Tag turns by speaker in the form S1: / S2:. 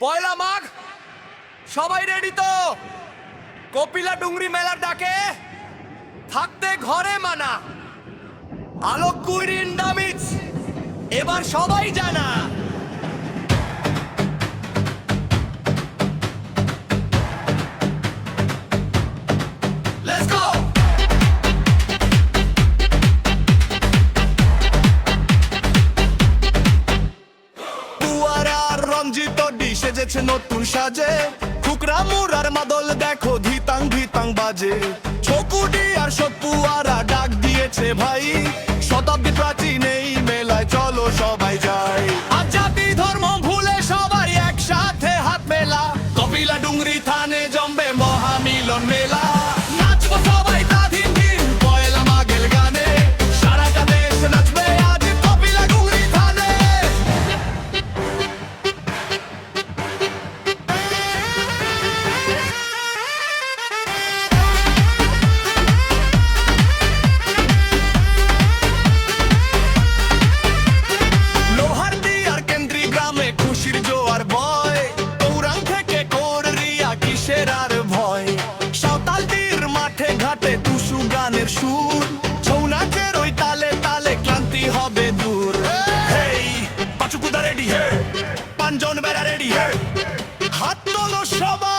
S1: পয়লা মাঘ, সবাই রেডি তো? কপিলা ডুংরি মেলার ডাকে থাকতে ঘরে মানা। আলোক কুইরি ইন্ডামিজ এবার সবাই জানা। Let's go! পুয়ারার রঞ্জিত ডি সেজেছে নতুন সাজে, ফুকরা মুরার মাদল দেখো ধিতাং ধিতাং বাজে। ছকুডি আর সতপুয়ারা ডাক দিয়েছে ভাই, শতাব্দী প্রাচীন এই মেলায় চলো সবাই যাই। আর জাতি ধর্ম ভুলে সবাই একসাথে হাত মেলা, কপিলা ডুংরি থানে জমবে মহামিলন মেলা। নাচবো সবাই স্বাধীন দিন পয়লা মাঘের গানে, সারাটা দেশ নাচবে আজ কপিলা ডুংরি থানে। লোহারদি আর কেন্দ্রি গ্রামে খুশির জোয়ার বয়, গৌরাং থেকে কোররিয়া কিসের আর ভয়। সাঁওতালটির মাঠে ঘাটে টুসু গানের সুর, ছৌ নাচের ওই তালে তালে ক্লান্তি হবে দূর। হেই পাঁচুকুদা রেডি হে, পাঁচজন বেড়া রেডি হে, হাত তোলো সবাই।